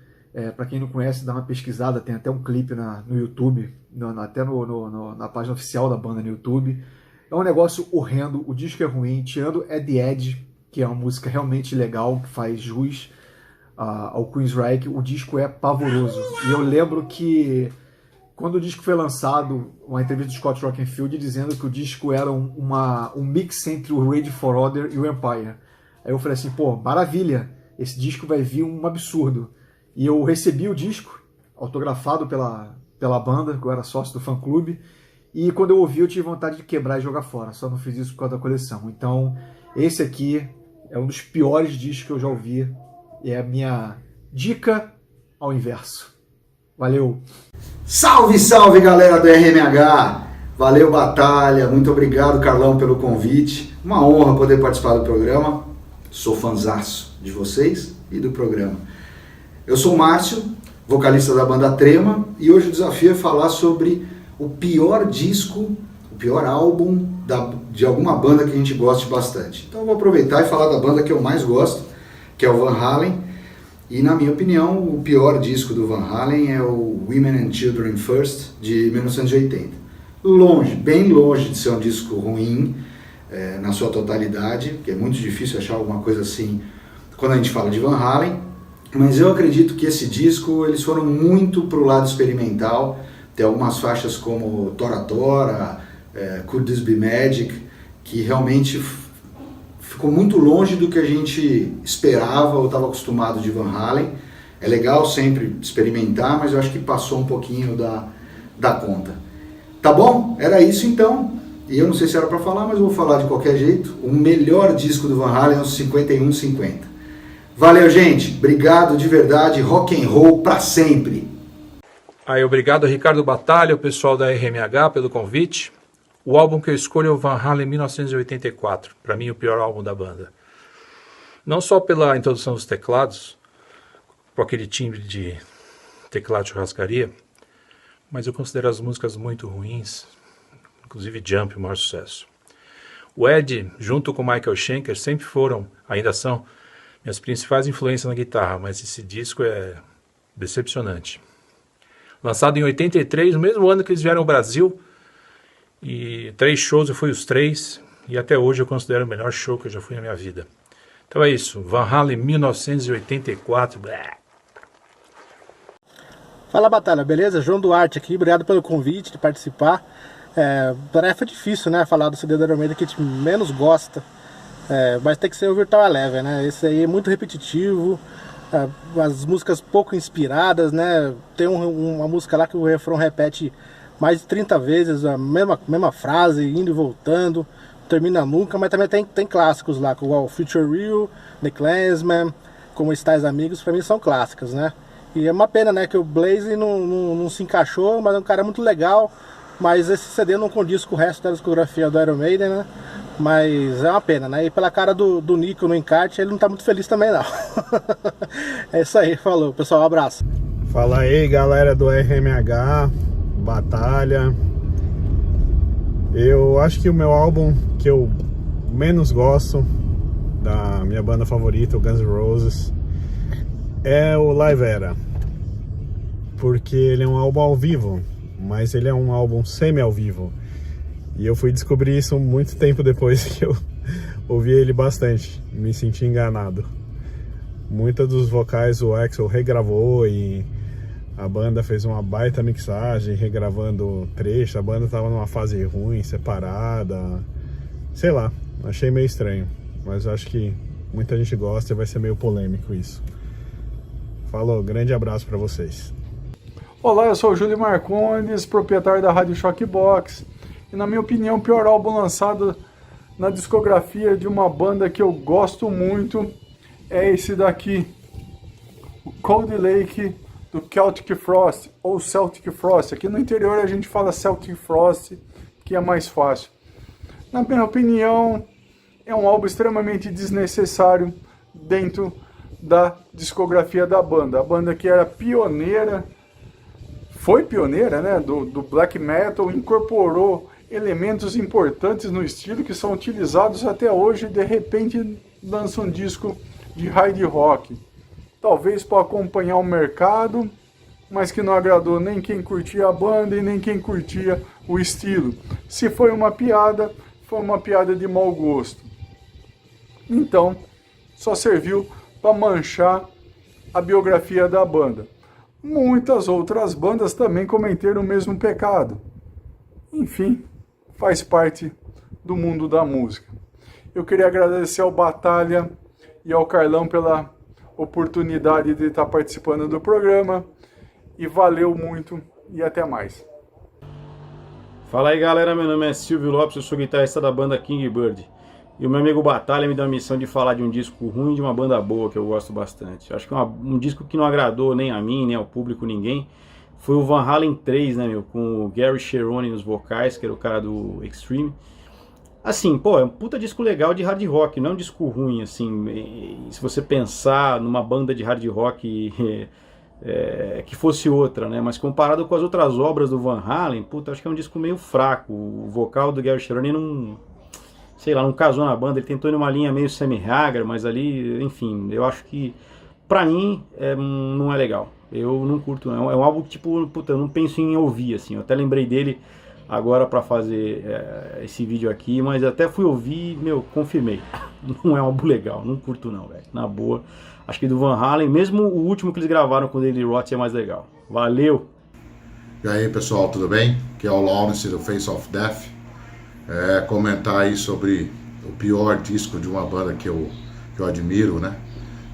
Para quem não conhece, dá uma pesquisada, tem até um clipe no YouTube, até na página oficial da banda no YouTube. É um negócio horrendo, o disco é ruim, tirando At The Edge, que é uma música realmente legal, que faz jus ao Queensryche, o disco é pavoroso. E eu lembro que, quando o disco foi lançado, uma entrevista do Scott Rockenfield dizendo que o disco era um mix entre o Rage for Order e o Empire. Aí eu falei assim, pô, maravilha, esse disco vai vir um absurdo. E eu recebi o disco, autografado pela banda, que eu era sócio do fã-clube, e quando eu ouvi eu tive vontade de quebrar e jogar fora, só não fiz isso por causa da coleção. Então, esse aqui é um dos piores discos que eu já ouvi, e é a minha dica ao inverso. Valeu! Salve, salve, galera do RMH! Valeu, Batalha, muito obrigado, Carlão, pelo convite. Uma honra poder participar do programa, sou fãzaço de vocês e do programa. Eu sou o Márcio, vocalista da banda Trema, e hoje o desafio é falar sobre o pior disco, o pior álbum de alguma banda que a gente goste bastante. Então eu vou aproveitar e falar da banda que eu mais gosto, que é o Van Halen, e na minha opinião o pior disco do Van Halen é o Women and Children First, de 1980. Longe, bem longe de ser um disco ruim na sua totalidade, que é muito difícil achar alguma coisa assim quando a gente fala de Van Halen. Mas eu acredito que esse disco, eles foram muito pro lado experimental. Tem algumas faixas como Tora Tora, Could This Be Magic, que realmente ficou muito longe do que a gente esperava ou estava acostumado de Van Halen. É legal sempre experimentar, mas eu acho que passou um pouquinho da conta. Tá bom? Era isso então. E eu não sei se era para falar, mas eu vou falar de qualquer jeito. O melhor disco do Van Halen é o 51-50. Valeu, gente. Obrigado de verdade. Rock and roll pra sempre. Aí, obrigado a Ricardo Batalha, o pessoal da RMH, pelo convite. O álbum que eu escolho é o Van Halen 1984. Para mim, o pior álbum da banda. Não só pela introdução dos teclados, com aquele timbre de teclado de churrascaria, mas eu considero as músicas muito ruins, inclusive Jump, o maior sucesso. O Ed, junto com o Michael Schenker, sempre foram, ainda são, minhas principais influências na guitarra, mas esse disco é decepcionante. Lançado em 83, no mesmo ano que eles vieram ao Brasil, e 3 shows, eu fui os 3, e até hoje eu considero o melhor show que eu já fui na minha vida. Então é isso, Van Halen 1984. Bleh. Fala, Batalha, beleza? João Duarte aqui, obrigado pelo convite de participar. Tarefa difícil, né? Falar do CD do Iron Maiden que a gente menos gosta. Mas tem que ser o Virtual Eleven, né? Esse aí é muito repetitivo, as músicas pouco inspiradas, né? Tem uma música lá que o refrão repete mais de 30 vezes a mesma frase, indo e voltando, termina nunca, mas também tem clássicos lá, como o Future Real, The Clansman, Como Estais Amigos, pra mim são clássicos, né? E é uma pena, né, que o Blaze não se encaixou, mas é um cara muito legal, mas esse CD não condiz com o resto da discografia do Iron Maiden, né? Mas é uma pena, né? E pela cara do Nico no encarte, ele não tá muito feliz também, não. É isso aí, falou. Pessoal, um abraço. Fala aí, galera do RMH, Batalha. Eu acho que o meu álbum que eu menos gosto da minha banda favorita, o Guns N' Roses, é o Live Era. Porque ele é um álbum ao vivo, mas ele é um álbum semi ao vivo. E eu fui descobrir isso muito tempo depois que eu ouvi ele bastante, me senti enganado. Muitos dos vocais o Axl regravou e a banda fez uma baita mixagem, regravando trecho. A banda tava numa fase ruim, separada. Sei lá, achei meio estranho. Mas acho que muita gente gosta e vai ser meio polêmico isso. Falou, grande abraço para vocês. Olá, eu sou o Júlio Marcondes, proprietário da Rádio Shockbox. E na minha opinião, o pior álbum lançado na discografia de uma banda que eu gosto muito é esse daqui, o Cold Lake do Celtic Frost, ou Celtic Frost. Aqui no interior a gente fala Celtic Frost, que é mais fácil. Na minha opinião, é um álbum extremamente desnecessário dentro da discografia da banda. A banda que era pioneira, foi pioneira, né, do black metal, incorporou elementos importantes no estilo que são utilizados até hoje e de repente lança um disco de hard rock. Talvez para acompanhar o mercado, mas que não agradou nem quem curtia a banda e nem quem curtia o estilo. Se foi uma piada de mau gosto. Então, só serviu para manchar a biografia da banda. Muitas outras bandas também cometeram o mesmo pecado. Enfim, faz parte do mundo da música. Eu queria agradecer ao Batalha e ao Carlão pela oportunidade de estar participando do programa. E valeu muito e até mais. Fala aí galera, meu nome é Silvio Lopes, eu sou guitarrista da banda Kingbird. E o meu amigo Batalha me deu a missão de falar de um disco ruim de uma banda boa que eu gosto bastante. Acho que um disco que não agradou nem a mim, nem ao público, ninguém. Foi o Van Halen 3, né, meu? Com o Gary Cherone nos vocais, que era o cara do Extreme. Assim, pô, é um puta disco legal de hard rock, não é um disco ruim, assim. Se você pensar numa banda de hard rock que fosse outra, né? Mas comparado com as outras obras do Van Halen, puta, acho que é um disco meio fraco. O vocal do Gary Cherone não... sei lá, não casou na banda, ele tentou ir numa linha meio Sammy Hagar, mas ali, enfim, eu acho que, pra mim, não é legal. Eu não curto, não. É um álbum que, tipo, puta, eu não penso em ouvir, assim. Eu até lembrei dele agora pra fazer esse vídeo aqui, mas até fui ouvir e, meu, confirmei. Não é um álbum legal, não curto não, velho. Na boa. Acho que do Van Halen, mesmo o último que eles gravaram com o Daily Rot é mais legal. Valeu! E aí, pessoal, tudo bem? Aqui é o Lawrence do Face of Death. Comentar aí sobre o pior disco de uma banda que eu admiro, né?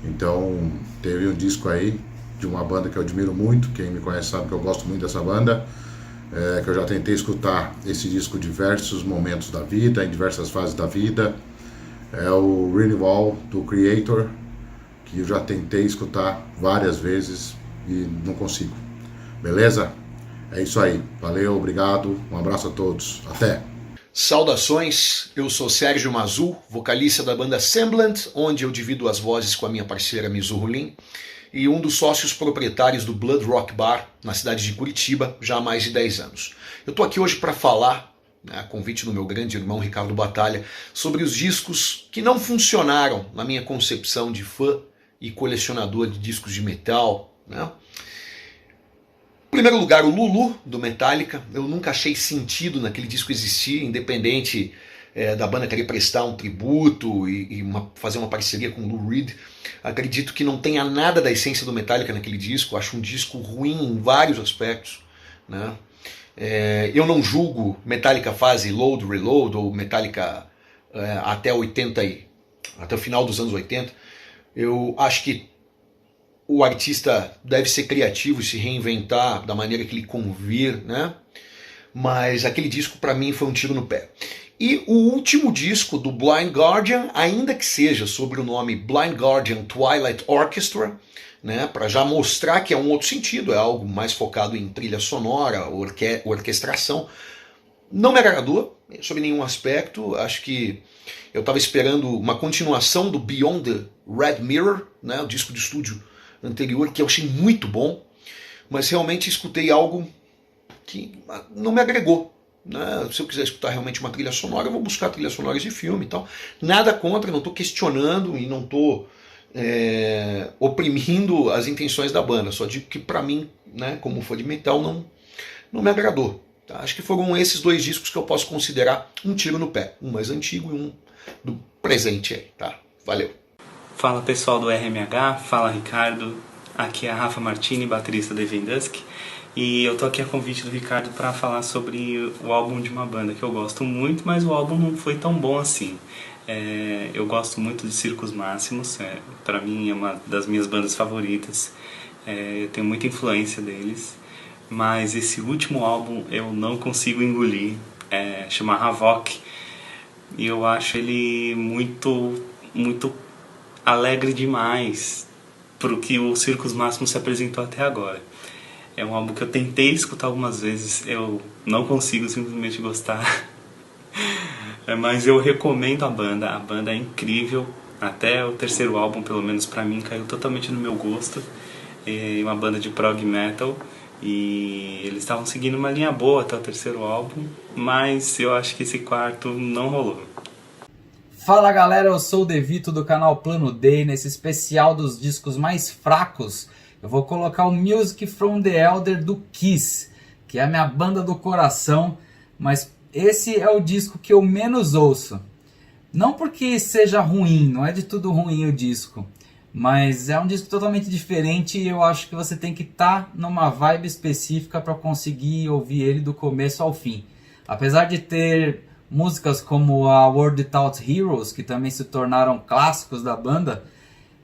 Então, teve um disco aí de uma banda que eu admiro muito, quem me conhece sabe que eu gosto muito dessa banda, que eu já tentei escutar esse disco em diversos momentos da vida, em diversas fases da vida. É o Renewal do Creator, que eu já tentei escutar várias vezes e não consigo. Beleza? É isso aí. Valeu, obrigado, um abraço a todos. Até! Saudações, eu sou Sérgio Mazul, vocalista da banda Semblant, onde eu divido as vozes com a minha parceira Mizu Hulin, e um dos sócios proprietários do Blood Rock Bar, na cidade de Curitiba, já há mais de 10 anos. Eu estou aqui hoje para falar, a convite do meu grande irmão Ricardo Batalha, sobre os discos que não funcionaram na minha concepção de fã e colecionador de discos de metal, né? Em primeiro lugar, o Lulu, do Metallica. Eu nunca achei sentido naquele disco existir, independente da banda querer prestar um tributo e fazer uma parceria com o Lou Reed. Acredito que não tenha nada da essência do Metallica naquele disco. Acho um disco ruim em vários aspectos, né? Eu não julgo Metallica fase Load, Reload ou Metallica até o final dos anos 80. Eu acho que o artista deve ser criativo e se reinventar da maneira que lhe convir, né? Mas aquele disco para mim foi um tiro no pé. E o último disco do Blind Guardian, ainda que seja sobre o nome Blind Guardian Twilight Orchestra, né, para já mostrar que é um outro sentido, é algo mais focado em trilha sonora, orquestração, não me agradou sob nenhum aspecto. Acho que eu estava esperando uma continuação do Beyond the Red Mirror, né, o disco de estúdio anterior, que eu achei muito bom, mas realmente escutei algo que não me agregou, né? Se eu quiser escutar realmente uma trilha sonora, eu vou buscar trilhas sonoras de filme e tal. Nada contra, não estou questionando e não estou oprimindo as intenções da banda, só digo que para mim, né, como fã de metal, não me agradou. Tá? Acho que foram esses dois discos que eu posso considerar um tiro no pé, um mais antigo e um presente aí, tá? Valeu. Fala pessoal do RMH, fala Ricardo, aqui é a Rafa Martini, baterista do Even Dusk, e eu tô aqui a convite do Ricardo para falar sobre o álbum de uma banda que eu gosto muito, mas o álbum não foi tão bom assim. Eu gosto muito de Circos Máximos, para mim é uma das minhas bandas favoritas, eu tenho muita influência deles, mas esse último álbum eu não consigo engolir, chama Havoc, e eu acho ele muito alegre demais pro que o Circos Máximos se apresentou até agora. É um álbum que eu tentei escutar algumas vezes, eu não consigo simplesmente gostar. Mas eu recomendo a banda é incrível. Até o terceiro álbum, pelo menos pra mim, caiu totalmente no meu gosto. É uma banda de prog metal e eles estavam seguindo uma linha boa até o terceiro álbum, mas eu acho que esse quarto não rolou. Fala galera, eu sou o Devito do canal Plano D. Nesse especial dos discos mais fracos, eu vou colocar o Music from the Elder do Kiss, que é a minha banda do coração, mas esse é o disco que eu menos ouço. Não porque seja ruim, não é de tudo ruim o disco, mas é um disco totalmente diferente e eu acho que você tem que estar numa vibe específica para conseguir ouvir ele do começo ao fim. Apesar de ter músicas como a World Without Heroes, que também se tornaram clássicos da banda,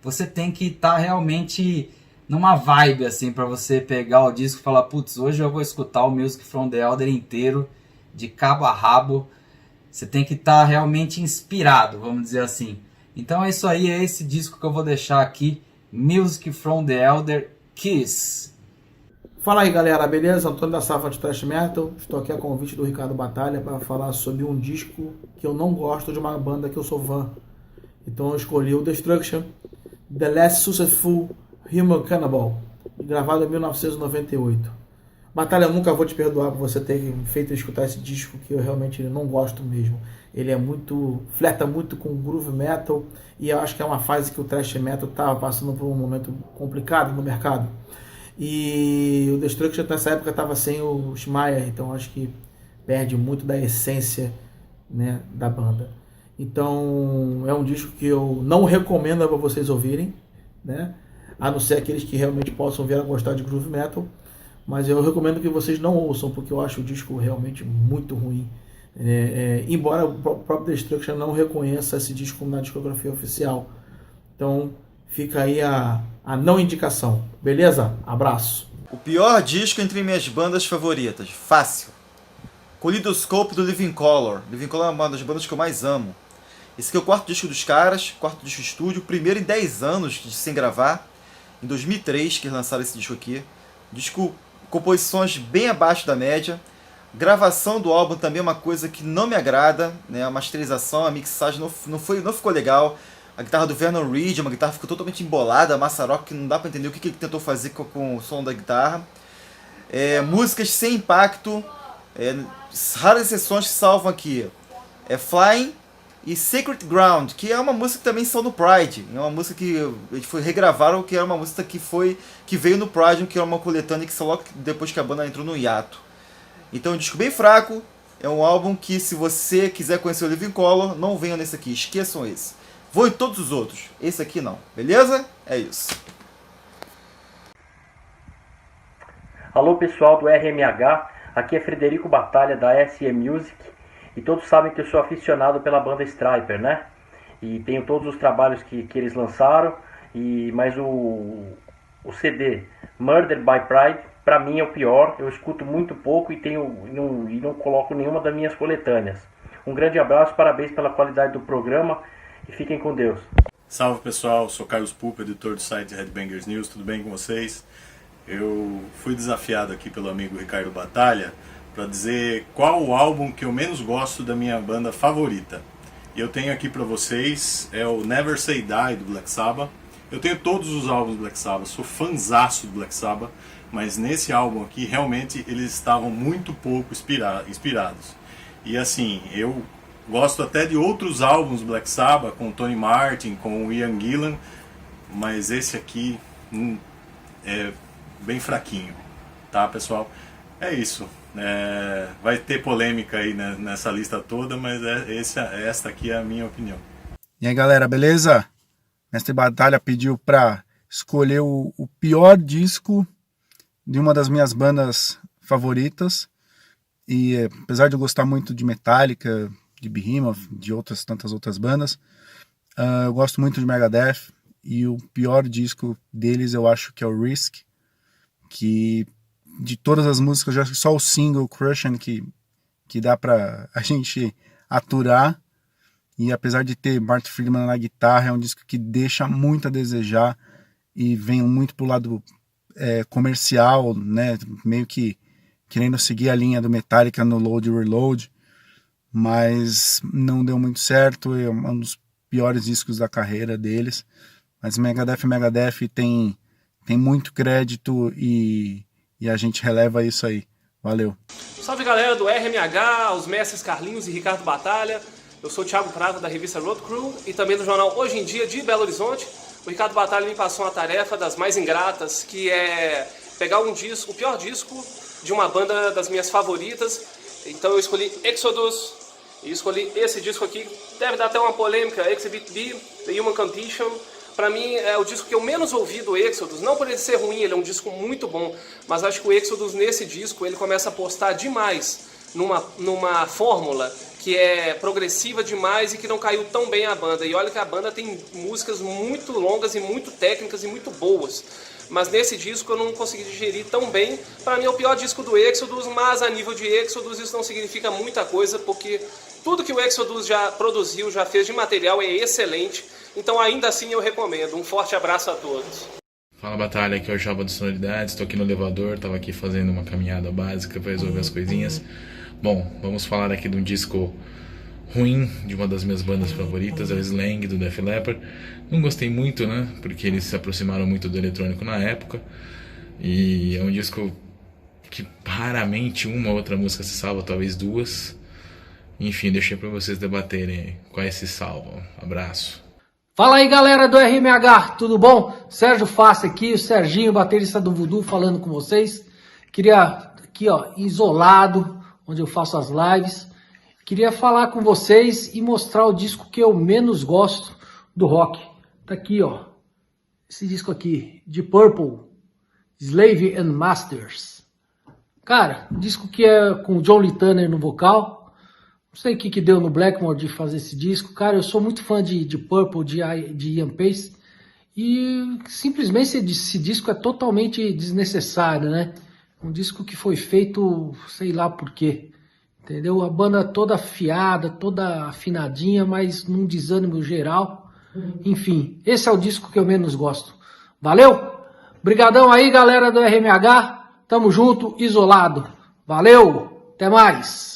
você tem que estar realmente numa vibe assim para você pegar o disco e falar, putz, hoje eu vou escutar o Music from the Elder inteiro, de cabo a rabo. Você tem que estar realmente inspirado, vamos dizer assim. Então é isso aí, é esse disco que eu vou deixar aqui, Music from the Elder, Kiss. Fala aí galera, beleza? Antônio da Safra de Thrash Metal. Estou aqui a convite do Ricardo Batalha para falar sobre um disco que eu não gosto de uma banda que eu sou fã. Então eu escolhi o Destruction, The Last Successful Human Cannibal, gravado em 1998. Batalha, eu nunca vou te perdoar por você ter feito escutar esse disco, que eu realmente não gosto mesmo. Ele fleta muito com groove metal, e eu acho que é uma fase que o thrash metal estava passando por um momento complicado no mercado. E o Destruction nessa época estava sem o Schmeier, então acho que perde muito da essência, né, da banda. Então é um disco que eu não recomendo para vocês ouvirem, né, a não ser aqueles que realmente possam vir a gostar de groove metal, mas eu recomendo que vocês não ouçam, porque eu acho o disco realmente muito ruim. Embora o próprio Destruction não reconheça esse disco na discografia oficial. Então fica aí a não indicação, beleza? Abraço. O pior disco entre minhas bandas favoritas, fácil. Kaleidoscope do Living Colour. Living Colour é uma das bandas que eu mais amo. Esse aqui é o quarto disco dos caras, quarto disco de estúdio, primeiro em 10 anos sem gravar. Em 2003 que eles lançaram esse disco aqui. Disco, composições bem abaixo da média. Gravação do álbum também é uma coisa que não me agrada, né? A masterização, a mixagem não ficou legal. A guitarra do Vernon Reid, uma guitarra ficou totalmente embolada, a massa rock, que não dá pra entender o que ele tentou fazer com o som da guitarra. Músicas sem impacto, raras exceções que salvam aqui. Flying e Sacred Ground, que é uma música que também saiu no Pride. É uma música que eles regravaram, que era uma música que veio no Pride, que era uma coletânea que saiu logo depois que a banda entrou no hiato. Então é um disco bem fraco, é um álbum que, se você quiser conhecer o Living Colour, não venham nesse aqui, esqueçam esse. Vou em todos os outros, esse aqui não, beleza? É isso. Alô pessoal do RMH, aqui é Frederico Batalha da SE Music, e todos sabem que eu sou aficionado pela banda Stryper, né? E tenho todos os trabalhos que eles lançaram, mas o CD Murder by Pride, pra mim é o pior. Eu escuto muito pouco e não coloco nenhuma das minhas coletâneas. Um grande abraço, parabéns pela qualidade do programa e fiquem com Deus. Salve pessoal, sou Carlos Pupo, editor do site Headbangers News, tudo bem com vocês? Eu fui desafiado aqui pelo amigo Ricardo Batalha para dizer qual o álbum que eu menos gosto da minha banda favorita. E eu tenho aqui para vocês, é o Never Say Die do Black Sabbath. Eu tenho todos os álbuns do Black Sabbath, sou fanzaço do Black Sabbath, mas nesse álbum aqui realmente eles estavam muito pouco inspirados. E assim, eu gosto até de outros álbuns do Black Sabbath, com o Tony Martin, com o Ian Gillan, mas esse aqui é bem fraquinho, tá pessoal? É isso. Vai ter polêmica aí nessa lista toda, mas esta aqui é a minha opinião. E aí galera, beleza? Mestre Batalha pediu pra escolher o pior disco de uma das minhas bandas favoritas. E apesar de eu gostar muito de Metallica, de Behemoth, de tantas outras bandas, eu gosto muito de Megadeth. E o pior disco deles eu acho que é o Risk, que de todas as músicas, eu acho que só o single Crushing que dá pra a gente aturar. E apesar de ter Martin Friedman na guitarra, é um disco que deixa muito a desejar e vem muito pro lado comercial, né? Meio que querendo seguir a linha do Metallica no Load e Reload, mas não deu muito certo, é um dos piores discos da carreira deles. Mas Megadeth tem muito crédito e a gente releva isso aí. Valeu. Salve galera do RMH, os mestres Carlinhos e Ricardo Batalha. Eu sou o Thiago Prata da revista Road Crew e também do jornal Hoje em Dia de Belo Horizonte. O Ricardo Batalha me passou uma tarefa das mais ingratas, que é pegar o pior disco de uma banda das minhas favoritas. Então eu escolhi Exodus e escolhi esse disco aqui. Deve dar até uma polêmica, Exhibit B, The Human Condition. Pra mim é o disco que eu menos ouvi do Exodus, não por ele ser ruim, ele é um disco muito bom, mas acho que o Exodus nesse disco ele começa a apostar demais numa fórmula que é progressiva demais e que não caiu tão bem a banda. E olha que a banda tem músicas muito longas e muito técnicas e muito boas, mas nesse disco eu não consegui digerir tão bem. Para mim é o pior disco do Exodus, mas a nível de Exodus isso não significa muita coisa, porque tudo que o Exodus já produziu, já fez de material é excelente. Então ainda assim eu recomendo. Um forte abraço a todos. Fala Batalha, aqui é o Java do Sonoridades, estou aqui no elevador, estava aqui fazendo uma caminhada básica para resolver as coisinhas. Bom, vamos falar aqui de um disco ruim de uma das minhas bandas favoritas, é o Slang do Def Leppard. Não gostei muito, né, porque eles se aproximaram muito do eletrônico na época, e é um disco que raramente uma ou outra música se salva, talvez duas. Enfim, deixei para vocês debaterem quais se salvam. Abraço. Fala aí galera do RMH, tudo bom? Sérgio Fassi aqui, o Serginho, baterista do Voodoo, falando com vocês. Queria aqui isolado, onde eu faço as lives, queria falar com vocês e mostrar o disco que eu menos gosto do rock. Tá aqui esse disco aqui, de Purple, Slave and Masters. Cara, disco que é com o John Lee Tanner no vocal. Não sei o que deu no Blackmore de fazer esse disco. Cara, eu sou muito fã de Purple, de Ian Pace. E simplesmente esse disco é totalmente desnecessário, né? Um disco que foi feito, sei lá por quê. Entendeu? A banda toda afiada, toda afinadinha, mas num desânimo geral. Enfim, esse é o disco que eu menos gosto. Valeu? Brigadão aí, galera do RMH. Tamo junto, isolado. Valeu, até mais.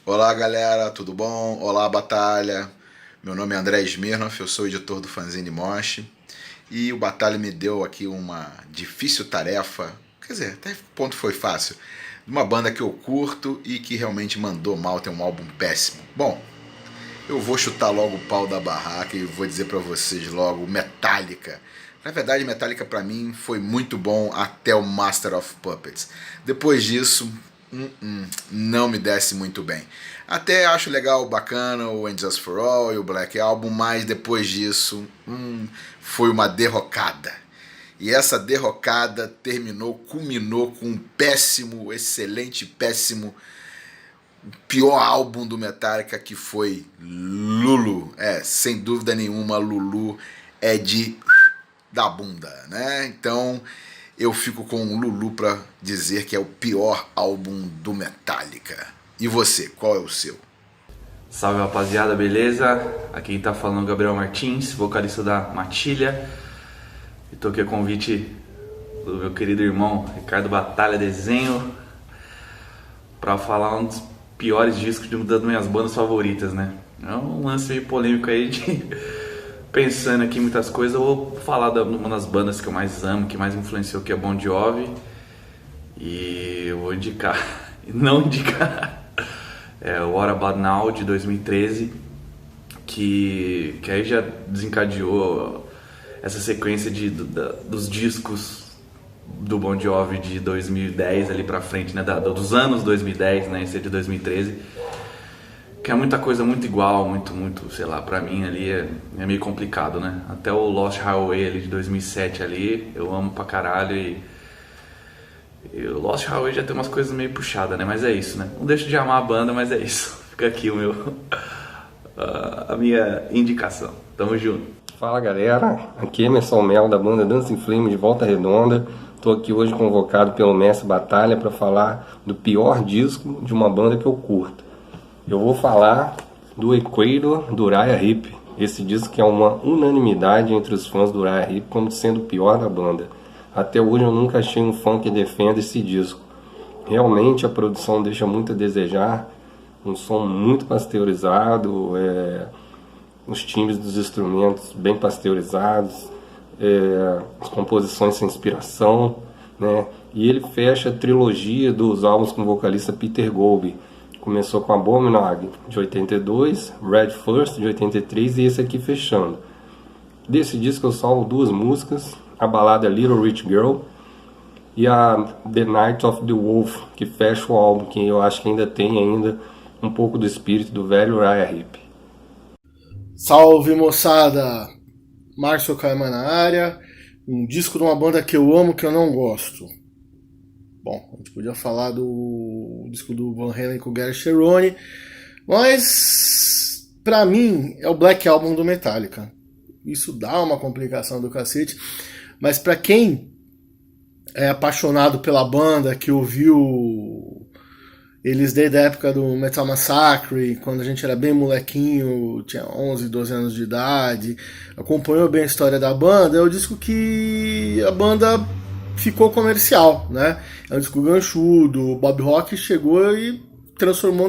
Olá galera, tudo bom? Olá Batalha, meu nome é André Smirnoff, eu sou editor do Fanzine Mosh e o Batalha me deu aqui uma difícil tarefa, quer dizer, até o ponto foi fácil, de uma banda que eu curto e que realmente mandou mal, tem um álbum péssimo. Bom, eu vou chutar logo o pau da barraca e vou dizer pra vocês logo, Metallica. Na verdade, Metallica pra mim foi muito bom até o Master of Puppets. Depois disso, não me desce muito bem. Até acho legal, bacana o And Just For All e o Black Album, mas depois disso foi uma derrocada. E essa derrocada culminou com um péssimo, excelente, péssimo, pior álbum do Metallica, que foi Lulu. Sem dúvida nenhuma, Lulu é da bunda, né? Então eu fico com o Lulu para dizer que é o pior álbum do Metallica. E você, qual é o seu? Salve rapaziada, beleza? Aqui tá falando Gabriel Martins, vocalista da Matilha. E tô aqui a convite do meu querido irmão Ricardo Batalha Desenho para falar um dos piores discos de uma das minhas bandas favoritas, né? É um lance meio polêmico aí de... Pensando aqui em muitas coisas, eu vou falar de uma das bandas que eu mais amo, que mais me influenciou, que é Bon Jovi. E eu vou não indicar, o What About Now, de 2013, que aí já desencadeou essa sequência dos discos do Bon Jovi de 2010 ali pra frente, né, dos anos 2010, né, esse é de 2013. que é muita coisa muito igual, muito, sei lá, pra mim ali é meio complicado, né? Até o Lost Highway ali de 2007 ali, eu amo pra caralho e o Lost Highway já tem umas coisas meio puxadas, né? Mas é isso, né? Não deixo de amar a banda, mas é isso. Fica aqui a minha indicação. Tamo junto. Fala galera, aqui é Emerson Mel da banda Dancing Flame de Volta Redonda. Estou aqui hoje convocado pelo Mestre Batalha para falar do pior disco de uma banda que eu curto. Eu vou falar do Equator do Uriah Heep. Esse disco que é uma unanimidade entre os fãs do Uriah Heep como sendo o pior da banda. Até hoje eu nunca achei um fã que defenda esse disco. Realmente a produção deixa muito a desejar, um som muito pasteurizado, os timbres dos instrumentos bem pasteurizados, as composições sem inspiração, né? E ele fecha a trilogia dos álbuns com o vocalista Peter Golby. Começou com Abominog de 82, Red First de 83 e esse aqui fechando. Desse disco eu salvo duas músicas, a balada Little Rich Girl e a The Night of the Wolf, que fecha o álbum, que eu acho que ainda tem um pouco do espírito do velho Uriah Heep. Salve moçada, Márcio Caima na área, um disco de uma banda que eu amo que eu não gosto. Bom, a gente podia falar do disco do Van Halen com o Gary Cherone, mas pra mim é o Black Album do Metallica. Isso dá uma complicação do cacete, mas pra quem é apaixonado pela banda, que ouviu eles desde a época do Metal Massacre, quando a gente era bem molequinho, tinha 11, 12 anos de idade, acompanhou bem a história da banda, é o disco que a banda ficou comercial, né? É um disco ganchudo, o Bob Rock chegou e transformou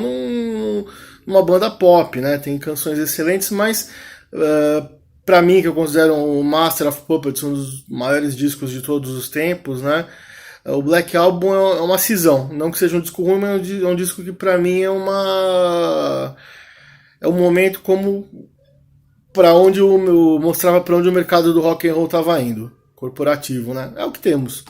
numa banda pop, né? Tem canções excelentes, mas pra mim, que eu considero o Master of Puppets um dos maiores discos de todos os tempos, né? O Black Album é uma cisão, não que seja um disco ruim, mas é um disco que pra mim é um momento como mostrava para onde o mercado do rock and roll estava indo, corporativo, né? É o que temos.